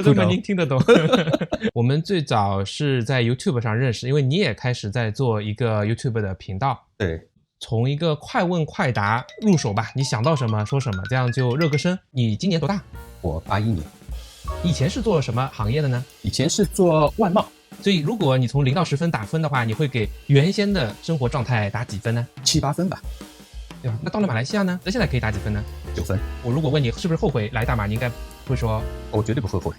这么您听得懂？我们最早是在 YouTube 上认识，因为你也开始在做一个 YouTube 的频道。对，从一个快问快答入手吧，你想到什么说什么，这样就热个身。你今年多大？我81年。以前是做什么行业的呢？以前是做外贸。所以如果你从0到10分打分的话，你会给原先的生活状态打几分呢？7、8分吧。对吧？那到了马来西亚呢？那现在可以打几分呢？9分。我如果问你是不是后悔来大马，你应该会说，我绝对不后悔，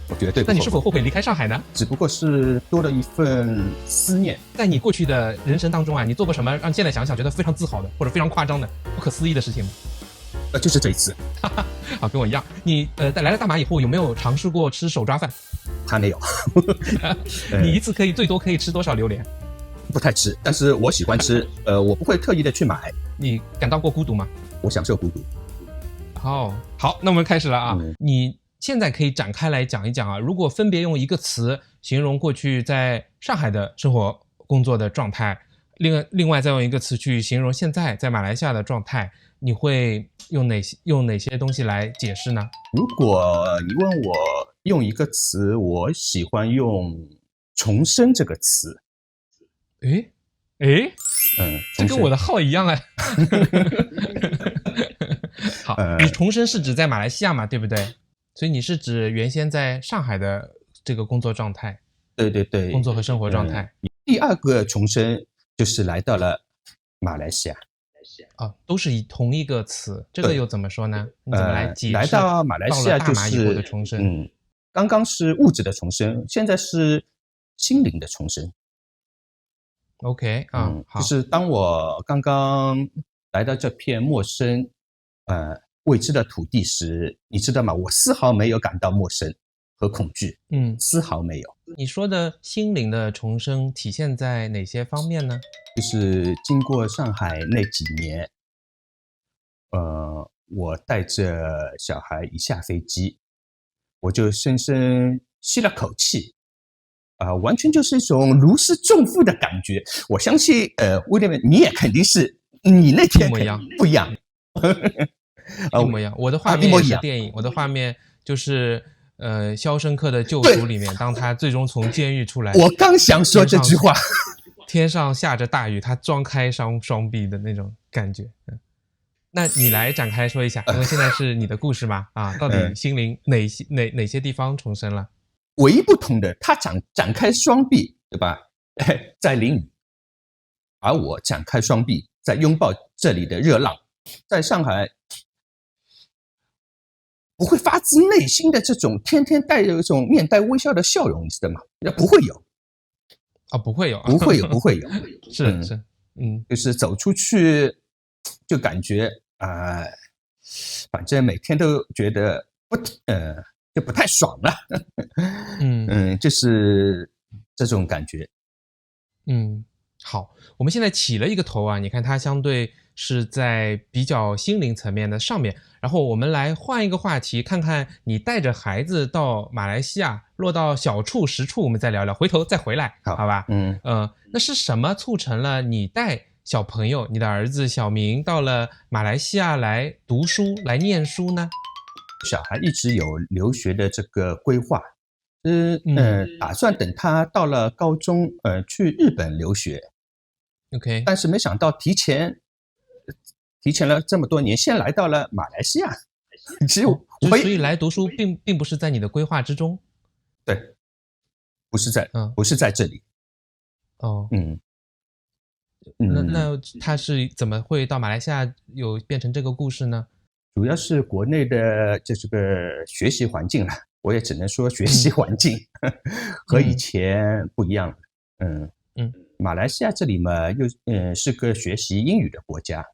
我绝对不后悔。那你是否后悔离开上海呢？只不过是多了一份思念。在你过去的人生当中啊，你做过什么让现在想想觉得非常自豪的，或者非常夸张的、不可思议的事情吗？就是这一次。好，跟我一样。你来了大马以后，有没有尝试过吃手抓饭？还没有。你一次最多可以吃多少榴莲？不太吃，但是我喜欢吃。我不会特意的去买。你感到过孤独吗？我享受孤独。好，那我们开始了啊。你现在可以展开来讲一讲啊，如果分别用一个词形容过去在上海的生活工作的状态，另外再用一个词去形容现在在马来西亚的状态，你会用哪些东西来解释呢？如果你问我用一个词，我喜欢用重生这个词。这跟我的号一样哎。好，你重生是指在马来西亚嘛，对不对？所以你是指原先在上海的这个工作状态。对对对，工作和生活状态。第二个重生就是来到了马来西亚。都是以同一个词，这个又怎么说呢？你怎么来解释？来到马来西亚就是到了大马以后的重生。刚刚是物质的重生，现在是心灵的重生。OK 好，就是当我刚刚来到这片陌生、未知的土地时，你知道吗？我丝毫没有感到陌生和恐惧，丝毫没有。你说的心灵的重生体现在哪些方面呢？就是经过上海那几年，我带着小孩一下飞机，我就深深吸了口气。完全就是一种如释重负的感觉。我相信，威廉，你也肯定是，你那天不一样，一模一样。我的画面也是电影，我的画面就是《肖申克的救赎》里面，当他最终从监狱出来，我刚想说这句话，天上下着大雨，他张开双臂的那种感觉。那你来展开说一下，因为现在是你的故事嘛，到底心灵哪些地方重生了？唯一不同的，他展开双臂，对吧？在淋雨，而我展开双臂，在拥抱这里的热浪。在上海，不会发自内心的这种天天带着一种面带微笑的笑容，你知道吗？不会有。不会有，不会有，不会有。是，就是走出去，就感觉反正每天都觉得就不太爽了。就是这种感觉。好，我们现在起了一个头啊，你看它相对是在比较心灵层面的上面，然后我们来换一个话题，看看你带着孩子到马来西亚，落到小处实处，我们再聊聊，回头再回来，好吧？那是什么促成了你带小朋友，你的儿子小明到了马来西亚来读书、来念书呢？小孩一直有留学的这个规划，打算等他到了高中，去日本留学。OK， 但是没想到提前了这么多年，先来到了马来西亚。所以来读书并不是在你的规划之中。对，不是在这里。那他是怎么会到马来西亚有变成这个故事呢？主要是国内的这个学习环境了，我也只能说学习环境和以前不一样了。马来西亚这里嘛，又是个学习英语的国家。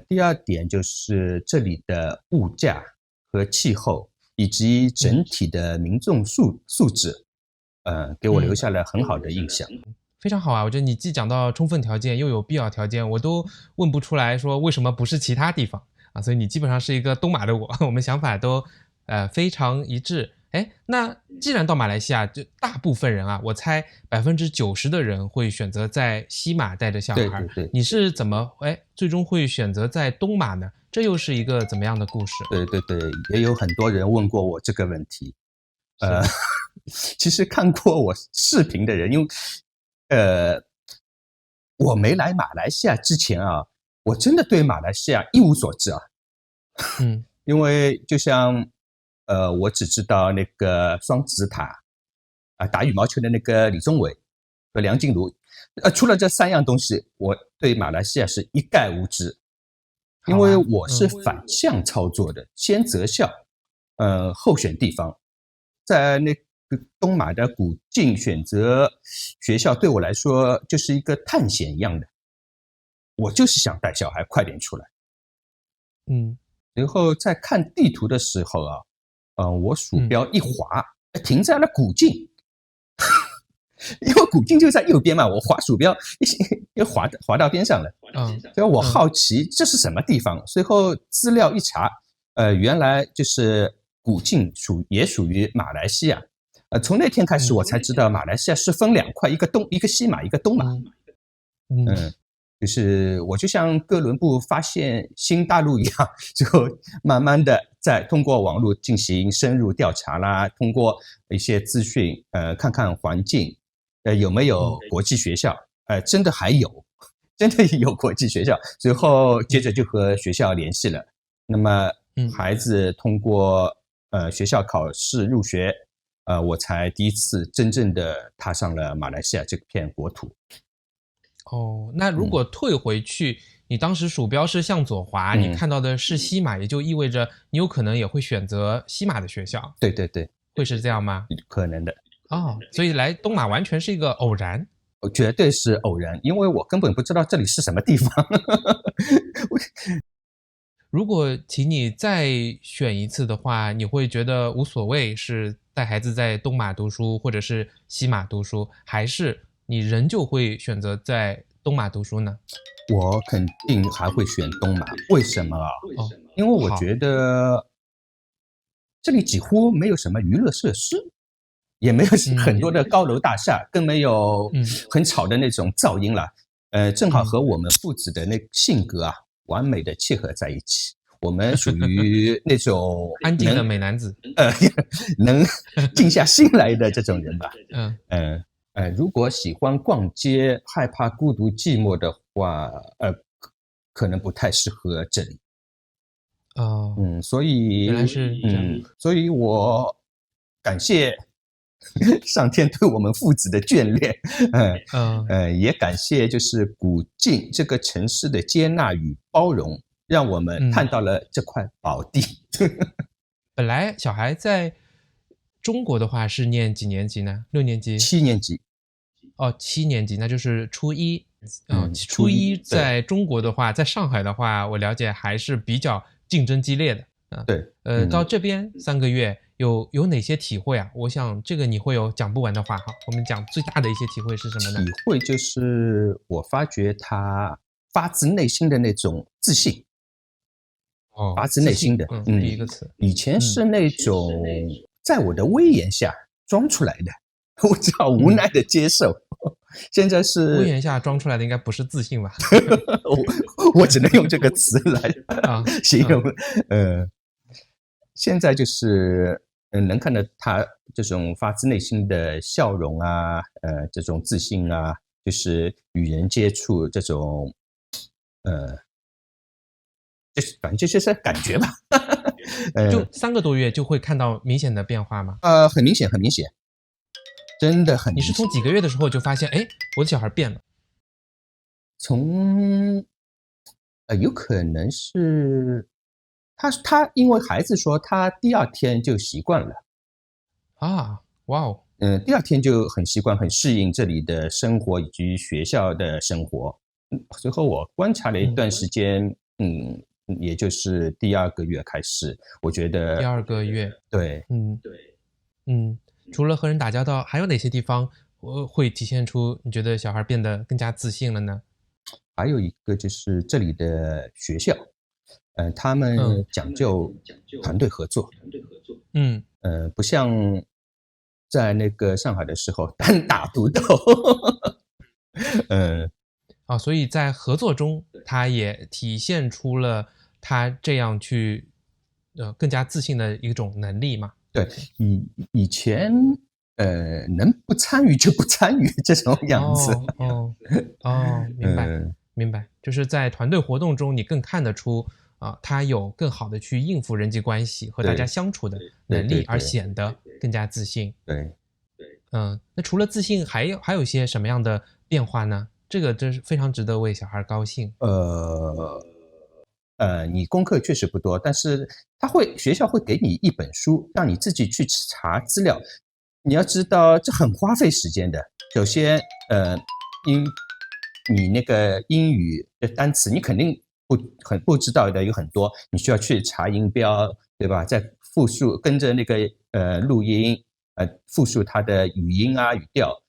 第二点就是这里的物价和气候以及整体的民众素质，给我留下了很好的印象。非常好啊，我觉得你既讲到充分条件，又有必要条件，我都问不出来说为什么不是其他地方啊，所以你基本上是一个东马的我们想法都非常一致。哎，那既然到马来西亚，就大部分人啊，我猜90%的人会选择在西马带着小孩。对对对，你是怎么最终会选择在东马呢？这又是一个怎么样的故事？对对对，也有很多人问过我这个问题。其实看过我视频的人，因为我没来马来西亚之前啊，我真的对马来西亚一无所知啊。因为就像我只知道那个双子塔啊，打羽毛球的那个李宗伟和梁静茹，除了这3样东西，我对马来西亚是一概无知。因为我是反向操作的，先择校，后选地方。在那个东马的古晋选择学校，对我来说就是一个探险一样的。我就是想带小孩快点出来。然后在看地图的时候啊，我鼠标一滑，停在了古晋。因为古晋就在右边嘛，我滑鼠标又滑到边上了。所以我好奇这是什么地方，随后资料一查，原来就是古晋也属于马来西亚。从那天开始我才知道马来西亚是分2块，一个西马，一个东马。就是我就像哥伦布发现新大陆一样，就慢慢的在通过网络进行深入调查啦，通过一些资讯，看看环境，有没有国际学校，真的还有，真的有国际学校。随后接着就和学校联系了，那么孩子通过学校考试入学，我才第一次真正的踏上了马来西亚这片国土。那如果退回去，你当时鼠标是向左滑，你看到的是西马，也就意味着你有可能也会选择西马的学校。对对对，会是这样吗？可能的。所以来东马完全是一个偶然。绝对是偶然，因为我根本不知道这里是什么地方。如果请你再选一次的话，你会觉得无所谓是带孩子在东马读书或者是西马读书，还是你仍旧会选择在东马读书呢？我肯定还会选东马。为什么啊？因为我觉得这里几乎没有什么娱乐设施，也没有很多的高楼大厦，更没有很吵的那种噪音了。正好和我们父子的那性格啊，完美的契合在一起。我们属于那种安静的美男子，能静下心来的这种人吧。如果喜欢逛街、害怕孤独寂寞的话，可能不太适合这里。所以原来是这样。所以我感谢上天对我们父子的眷恋，也感谢就是古晋这个城市的接纳与包容，让我们看到了这块宝地。本来小孩在中国的话是念几年级呢？6年级？7年级。7年级，那就是初一。初一在中国的话，在上海的话，我了解还是比较竞争激烈的。对。到这边3个月有哪些体会啊？我想这个你会有讲不完的话哈。我们讲最大的一些体会是什么呢？体会就是我发觉他发自内心的那种自信。发自内心的。第一个词。以前是那种在我的威严下装出来的，我只好无奈的接受。现在是威严下装出来的，应该不是自信吧？我只能用这个词来形容。现在就是能看到他这种发自内心的笑容啊，这种自信啊，就是与人接触这种，就是反正就是感觉吧。就3个多月就会看到明显的变化吗？很明显，很明显。真的很明显。你是从几个月的时候就发现，我的小孩变了？从有可能是他因为孩子说他第2天就习惯了。哇哦。第2天就很习惯，很适应这里的生活以及学校的生活。随后我观察了一段时间，也就是第2个月开始，我觉得第2个月。对。除了和人打交道，还有哪些地方会体现出你觉得小孩变得更加自信了呢？还有一个就是这里的学校，他们讲究团队合作。不像在那个上海的时候单打独斗。所以在合作中，他也体现出了他这样去更加自信的一种能力嘛。对，以前能不参与就不参与这种样子。明白明白，就是在团队活动中，你更看得出他有更好的去应付人际关系和大家相处的能力，而显得更加自信。对，那除了自信，还有些什么样的变化呢？这个真是非常值得为小孩高兴。你功课确实不多，但是学校会给你一本书，让你自己去查资料。你要知道，这很花费时间的。首先，你那个英语的单词，你肯定不知道的有很多，你需要去查音标，对吧？再复述，跟着那个录音，复述它的语音啊语调。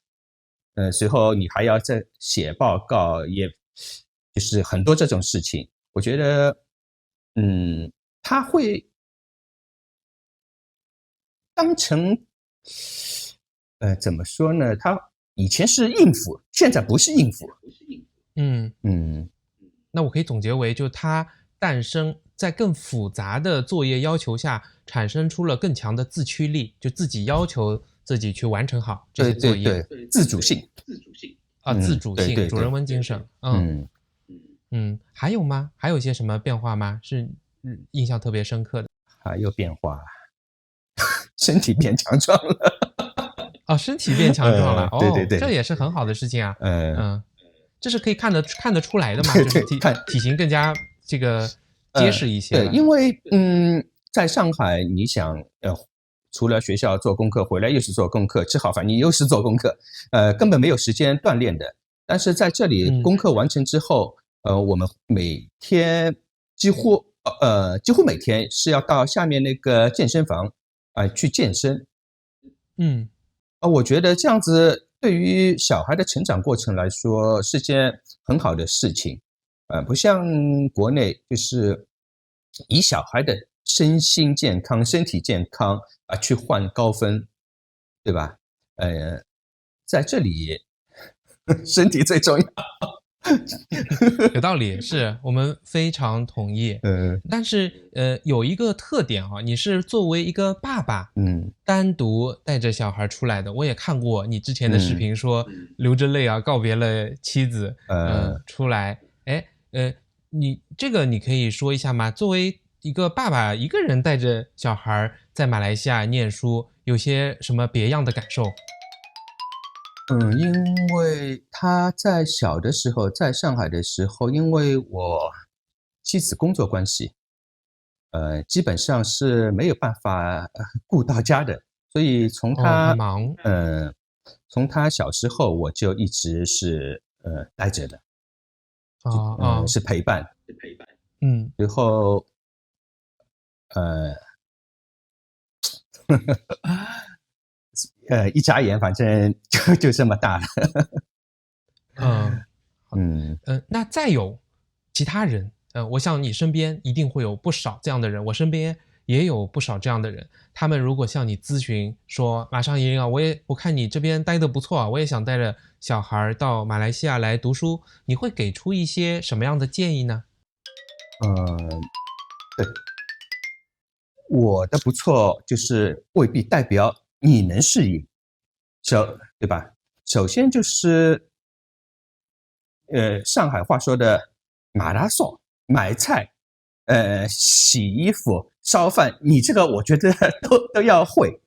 随后你还要再写报告，也就是很多这种事情。我觉得，他会当成，怎么说呢？他以前是应付，现在不是应付。那我可以总结为，就他诞生在更复杂的作业要求下，产生出了更强的自驱力，就自己要求自己去完成好这些作业。对，自主性。自主性，主人翁精神。还有吗？还有一些什么变化吗？是印象特别深刻的？还有变化，身体变强壮了。身体变强壮了。对，这也是很好的事情啊。这是可以看得出来的嘛？就是体型更加这个结实一些。对，因为在上海，你想除了学校做功课，回来又是做功课，吃好饭你又是做功课，根本没有时间锻炼的。但是在这里，功课完成之后，我们每天几乎每天是要到下面那个健身房去健身。我觉得这样子对于小孩的成长过程来说是件很好的事情。不像国内就是以小孩的身心健康、身体健康去换高分，对吧？在这里身体最重要。有道理，是我们非常同意。但是有一个特点啊，你是作为一个爸爸，单独带着小孩出来的。我也看过你之前的视频，说流着泪告别了妻子，出来。你这个你可以说一下吗？作为一个爸爸，一个人带着小孩在马来西亚念书，有些什么别样的感受？因为他在小的时候，在上海的时候，因为我妻子工作关系，基本上是没有办法顾到家的，所以从他很忙，从他小时候我就一直是带着的，是陪伴，然后一眨眼，反正就这么大了。那再有其他人，我想你身边一定会有不少这样的人，我身边也有不少这样的人。他们如果向你咨询说，马上莹啊，我看你这边待得不错啊，我也想带着小孩到马来西亚来读书，你会给出一些什么样的建议呢？对，我的不错就是未必代表你能适应，对吧？首先就是上海话说的马拉松、买菜、洗衣服、烧饭，你这个我觉得都要会。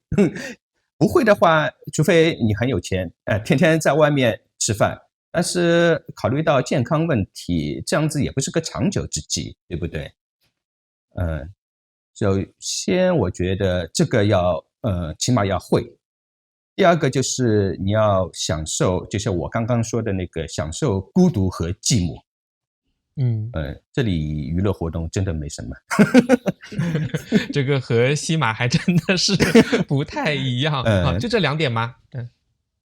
不会的话，除非你很有钱，天天在外面吃饭。但是考虑到健康问题，这样子也不是个长久之计，对不对？首先我觉得这个起码要会。第二个就是你要享受，就像我刚刚说的那个享受孤独和寂寞。这里娱乐活动真的没什么。这个和西马还真的是不太一样。就这2点吗？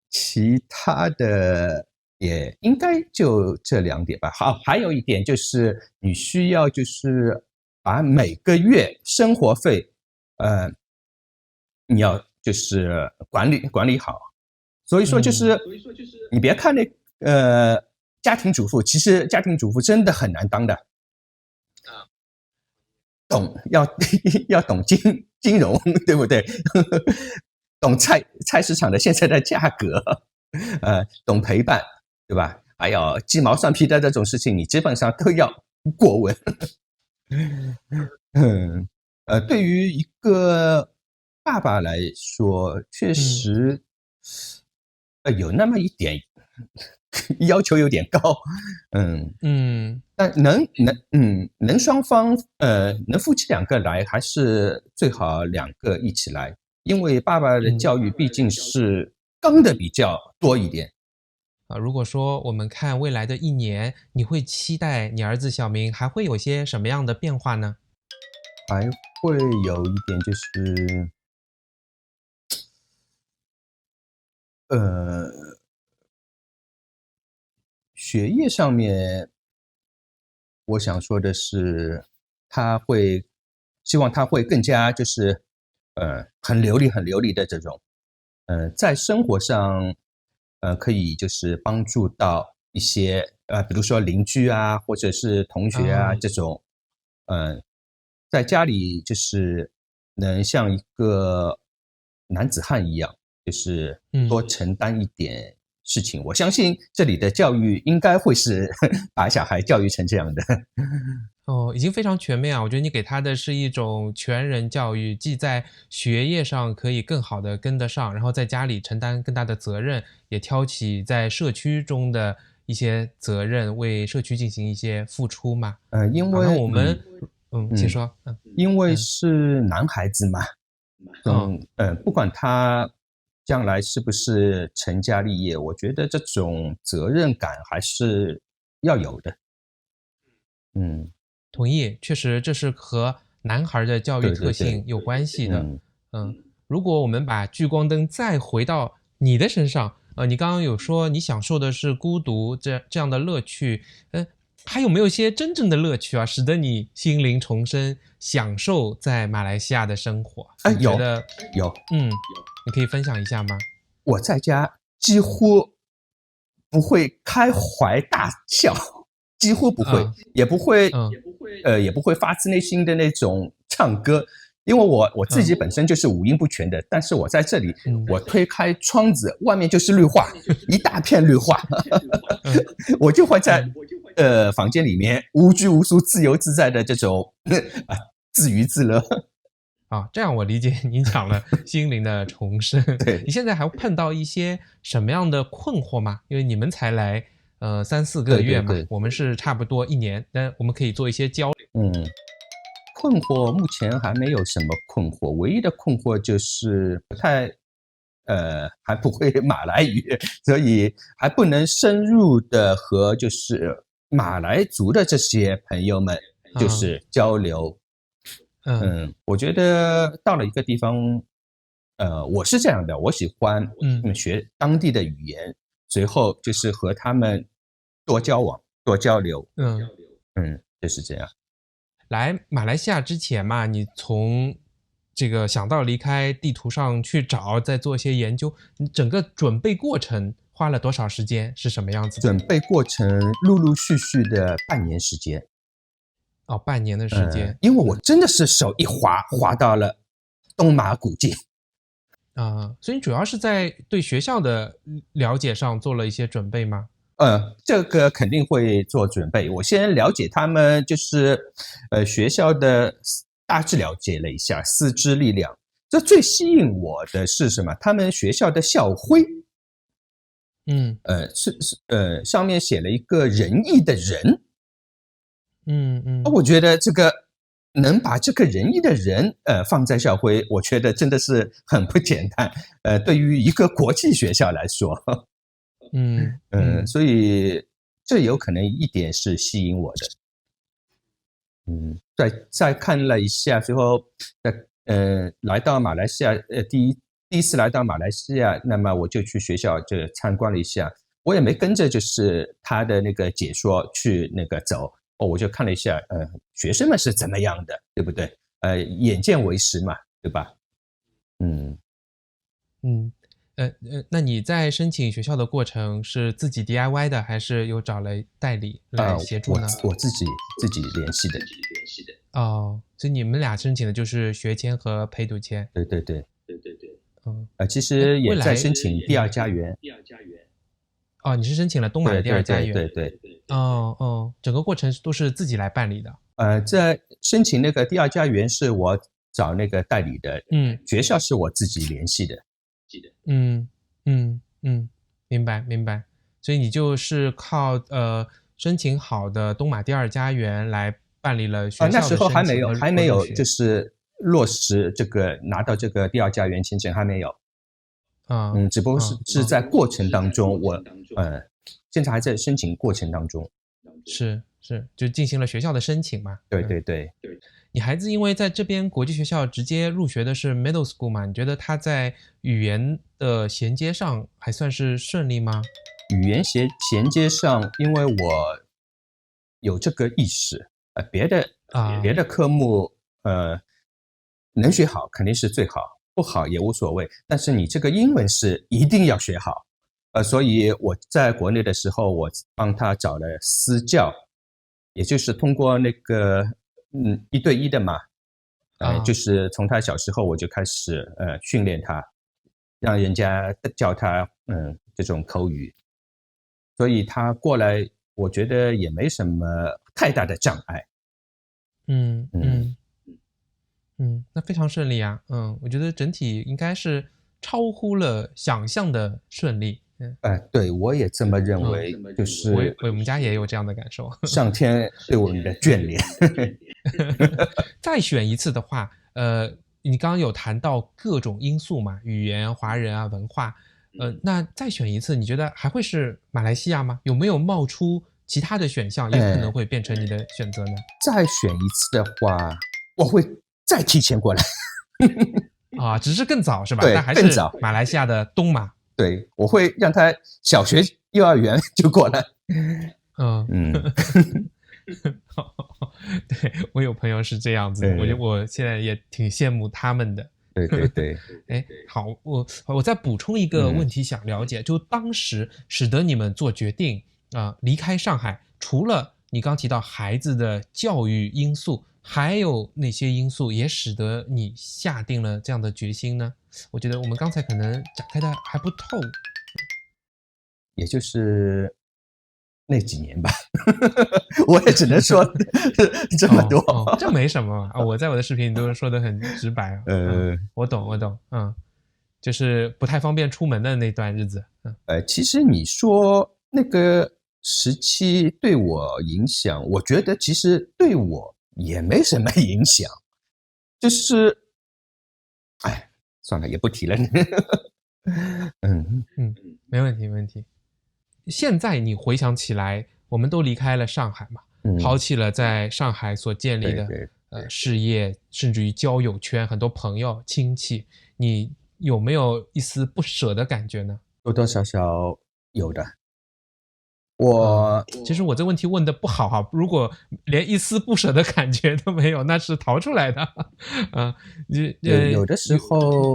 其他的也应该就这2点吧。好，还有一点就是你需要就是把每个月生活费你要就是管理好。所以说就是你别看家庭主妇，其实家庭主妇真的很难当的。要懂金融，对不对？懂菜市场的现在的价格，懂陪伴，对吧？还有鸡毛蒜皮的这种事情，你基本上都要过问。对于一个爸爸来说，确实，有那么一点要求有点高，但能双方能夫妻两个来，还是最好两个一起来，因为爸爸的教育毕竟是刚的比较多一点。如果说我们看未来的1年，你会期待你儿子小明还会有些什么样的变化呢？还会有一点就是，学业上面，我想说的是，希望他会更加就是，很流利的这种，在生活上，可以就是帮助到一些比如说邻居啊，或者是同学啊这种，在家里就是能像一个男子汉一样，就是多承担一点事情。我相信这里的教育应该会是把小孩教育成这样的。已经非常全面啊！我觉得你给他的是一种全人教育，既在学业上可以更好的跟得上，然后在家里承担更大的责任，也挑起在社区中的一些责任，为社区进行一些付出嘛。因为那我们请说。因为是男孩子嘛，不管他将来是不是成家立业，我觉得这种责任感还是要有的。同意，确实这是和男孩的教育特性有关系的。如果我们把聚光灯再回到你的身上，你刚刚有说你享受的是孤独这样的乐趣，还有没有一些真正的乐趣啊，使得你心灵重生，享受在马来西亚的生活？有，你可以分享一下吗？我在家几乎不会开怀大笑，几乎不会，也不会发自内心的那种唱歌，因为我自己本身就是五音不全的，但是我在这里，我推开窗子，外面就是绿化，一大片绿化，我就会在房间里面无拘无束、自由自在的这种自娱自乐。这样我理解你讲了心灵的重生。对，你现在还碰到一些什么样的困惑吗？因为你们才来3-4个月嘛，对，我们是差不多1年，但我们可以做一些交流。困惑目前还没有什么困惑，唯一的困惑就是还不会马来语，所以还不能深入的和就是马来族的这些朋友们就是交流。我觉得到了一个地方，我是这样的，我喜欢学当地的语言，随后就是和他们多交往、多交流。就是这样。来马来西亚之前嘛，你从这个想到离开地图上去找，再做一些研究，你整个准备过程花了多少时间？是什么样子的？准备过程陆陆续续的半年时间。半年的时间。因为我真的是手一滑到了东马古晋。所以你主要是在对学校的了解上做了一些准备吗？这个肯定会做准备。我先了解他们就是学校的大致了解了一下师资力量。这最吸引我的是什么？他们学校的校徽，上面写了一个仁义的仁。我觉得这个能把这个仁义的仁放在校徽，我觉得真的是很不简单。对于一个国际学校来说，所以这有可能一点是吸引我的。再看了一下，最后来到马来西亚，第一次来到马来西亚，那么我就去学校就参观了一下，我也没跟着就是他的那个解说去那个走。我就看了一下，学生们是怎么样的，对不对？眼见为实嘛，对吧？嗯嗯，那你在申请学校的过程是自己 DIY 的，还是有找了代理来协助呢？我自己联系的。哦，所以你们俩申请的就是学签和陪读签。对对对。嗯，其实也未来在申请第二家园。哦，你是申请了东马的第二家园。对。整个过程都是自己来办理的。在申请那个第二家园是我找那个代理的，学校是我自己联系的。明白。所以你就是靠申请好的东马第二家园来办理了学校的申请。那时候还没有就是落实这个拿到这个第二家园签证还没有。只不过是在过程当中，我现在还在申请过程当中。是，就进行了学校的申请嘛。对。你孩子因为在这边国际学校直接入学的是 middle school 嘛，你觉得他在语言的衔接上还算是顺利吗？语言衔接上，因为我有这个意识，别的科目能学好肯定是最好，不好也无所谓，但是你这个英文是一定要学好。所以我在国内的时候，我帮他找了私教，也就是通过那个1对1的嘛，就是从他小时候我就开始训练他，让人家教他这种口语，所以他过来我觉得也没什么太大的障碍。那非常顺利啊。我觉得整体应该是超乎了想象的顺利。对，我也这么认为，就是我们家也有这样的感受，上天对我们的眷恋。再选一次的话，你刚刚有谈到各种因素嘛，语言、华人啊、文化，那再选一次，你觉得还会是马来西亚吗？有没有冒出其他的选项，也可能会变成你的选择呢？再选一次的话，我会再提前过来。只是更早是吧？对，但还是马来西亚的东马。对，我会让他小学、幼儿园就过来。对，我有朋友是这样子的，我觉得我现在也挺羡慕他们的。对。好，我再补充一个问题想了解，就当时使得你们做决定离开上海，除了你刚提到孩子的教育因素，还有哪些因素也使得你下定了这样的决心呢？我觉得我们刚才可能展开的还不透。也就是那几年吧。我也只能说这么多。这没什么我在我的视频都说得很直白。我懂。就是不太方便出门的那段日子。其实你说那个时期对我影响，我觉得其实对我也没什么影响，就是算了，也不提了。没问题。现在你回想起来，我们都离开了上海嘛，抛弃了在上海所建立的事业，甚至于交友圈，很多朋友、亲戚，你有没有一丝不舍的感觉呢？多多少少有的。其实我这问题问的不好哈，如果连一丝不舍的感觉都没有，那是逃出来的。有的时候，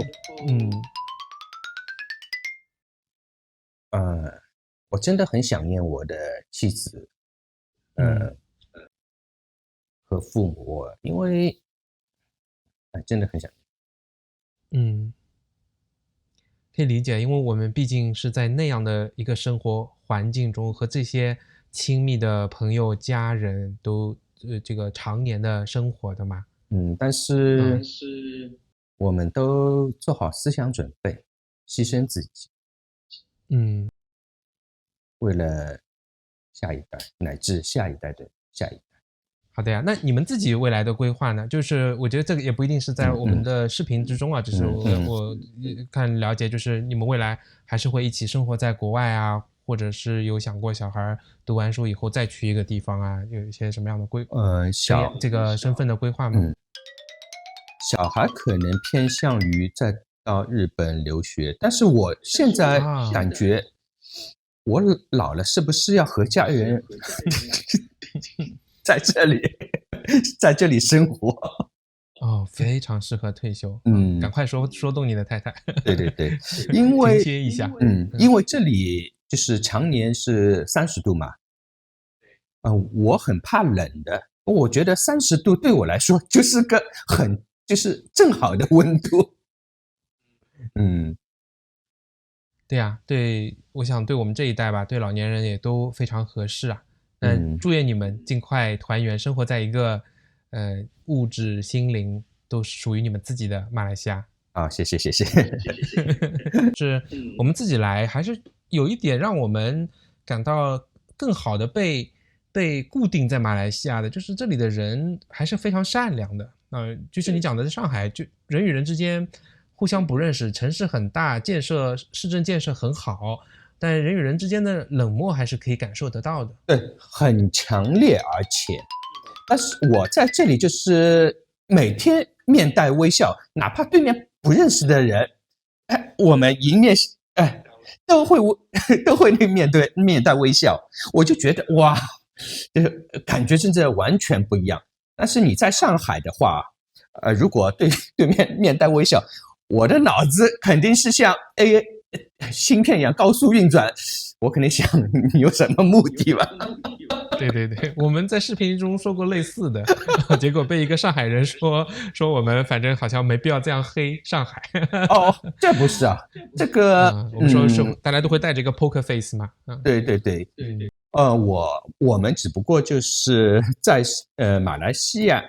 我真的很想念我的妻子，和父母，因为真的很想念。可以理解，因为我们毕竟是在那样的一个生活环境中，和这些亲密的朋友、家人都这个常年的生活的嘛。但是我们都做好思想准备，牺牲自己。为了下一代乃至下一代的下一代。好的呀，那你们自己未来的规划呢？就是我觉得这个也不一定是在我们的视频之中啊，就是我看了解，就是你们未来还是会一起生活在国外啊，或者是有想过小孩读完书以后再去一个地方啊，有一些什么样的这个身份的规划吗？小孩可能偏向于再到日本留学，但是我现在感觉我老了是不是要和家人在这里生活？哦，非常适合退休。赶快说动你的太太。对对对，因为停歇一下。因为这里就是常年是30度嘛，我很怕冷的，我觉得30度对我来说就是个就是正好的温度。对呀，我想对我们这一代吧，对老年人也都非常合适啊。祝愿你们尽快团圆，生活在一个物质心灵都属于你们自己的马来西亚。谢谢。是我们自己来，还是有一点让我们感到更好的被固定在马来西亚的，就是这里的人还是非常善良的。就是你讲的，在上海，就人与人之间互相不认识，城市很大，市政建设很好，但人与人之间的冷漠还是可以感受得到的。对，很强烈，但是我在这里就是每天面带微笑，哪怕对面不认识的人，我们迎面都会面带微笑，我就觉得哇，这个感觉真的完全不一样。但是你在上海的话，如果对面面带微笑，我的脑子肯定是像芯片一样高速运转，我肯定想你有什么目的吧？对，我们在视频中说过类似的，结果被一个上海人说我们反正好像没必要这样黑上海。这不是啊，这个我们说是大家都会带着一个 poker face 嘛。对，我们只不过就是在马来西亚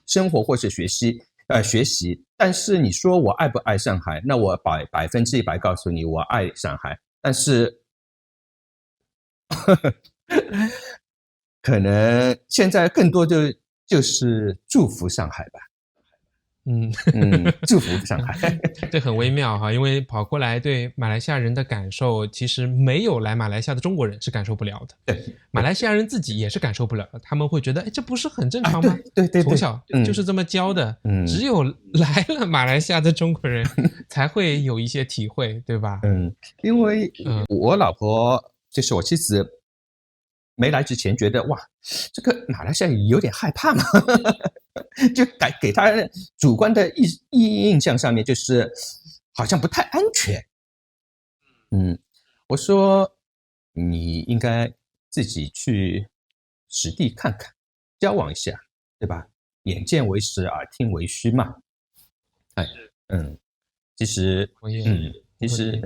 生活或是学习，但是你说我爱不爱上海？那我100%告诉你，我爱上海，但是可能现在更多的就是祝福上海吧。祝福上海。这很微妙哈，因为跑过来对马来西亚人的感受，其实没有来马来西亚的中国人是感受不了的。对，马来西亚人自己也是感受不了的，他们会觉得，这不是很正常吗？对，从小就是这么教的。只有来了马来西亚的中国人才会有一些体会，对吧？因为我老婆就是我妻子，没来之前觉得哇，这个马来西亚有点害怕嘛。就给他主观的印象上面就是好像不太安全。我说你应该自己去实地看看，交往一下，对吧？眼见为实，耳听为虚嘛。其实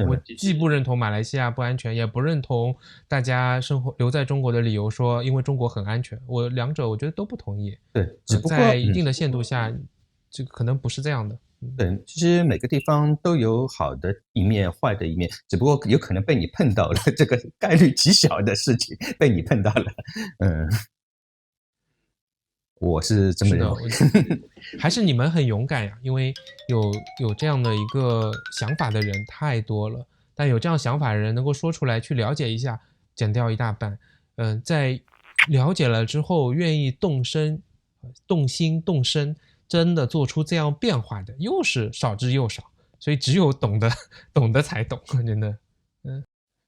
我既不认同马来西亚不安全，也不认同大家留在中国的理由说因为中国很安全，两者我觉得都不同意。对，只不过在一定的限度下，这个可能不是这样的。对，其实每个地方都有好的一面、坏的一面，只不过有可能被你碰到了，这个概率极小的事情被你碰到了。我是这么认为。还是你们很勇敢呀，因为有这样的一个想法的人太多了，但有这样想法的人能够说出来去了解一下，减掉一大半。在了解了之后愿意动心动身，真的做出这样变化的又是少之又少，所以只有懂得才懂，真的。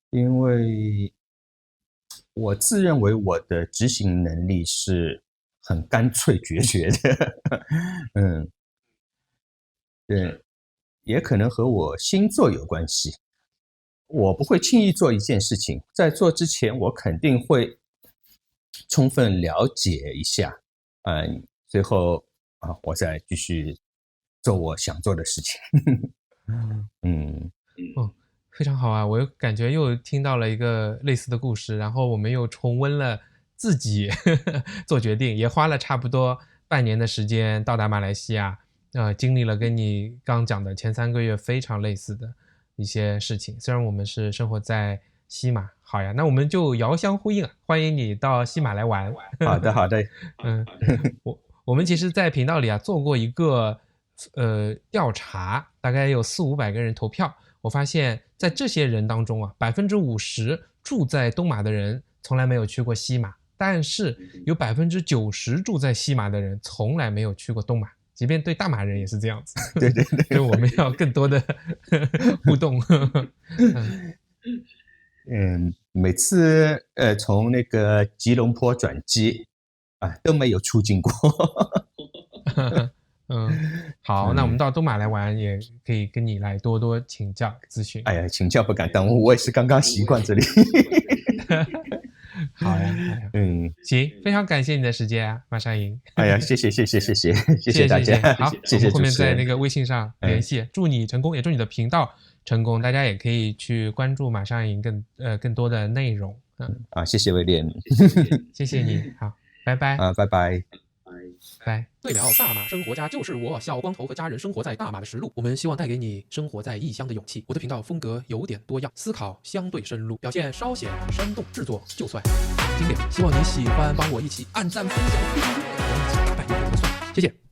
因为我自认为我的执行能力是很干脆决绝的。对，也可能和我星座有关系。我不会轻易做一件事情，在做之前我肯定会充分了解一下，最后我再继续做我想做的事情。非常好啊！我感觉又听到了一个类似的故事，然后我们又重温了自己做决定，也花了差不多半年的时间到达马来西亚，经历了跟你刚讲的前3个月非常类似的一些事情。虽然我们是生活在西马，好呀，那我们就遥相呼应，欢迎你到西马来玩。好的。我们其实在频道里做过一个调查，大概有400-500个人投票。我发现在这些人当中50%住在东马的人从来没有去过西马，但是有90%住在西马的人从来没有去过东马，即便对大马人也是这样子。对，所以我们要更多的互动。每次从那个吉隆坡转机都没有出境过。好，那我们到东马来玩，也可以跟你来多多请教咨询。哎呀，请教不敢当，我也是刚刚习惯这里。好呀，行，非常感谢你的时间啊，马上赢。哎呀，谢谢大家，好，谢谢我们后面主持人在那个微信上联系，祝你成功，也祝你的频道成功，大家也可以去关注马上赢更多的内容。谢谢威廉，谢谢你，好，拜拜。拜拜。对了，大马生活家就是我小光头和家人生活在大马的实录。我们希望带给你生活在异乡的勇气。我的频道风格有点多样，思考相对深入，表现稍显生动，制作就算经典。希望你喜欢，帮我一起按赞、分享、订阅，我们一起打败诱惑的算。谢谢。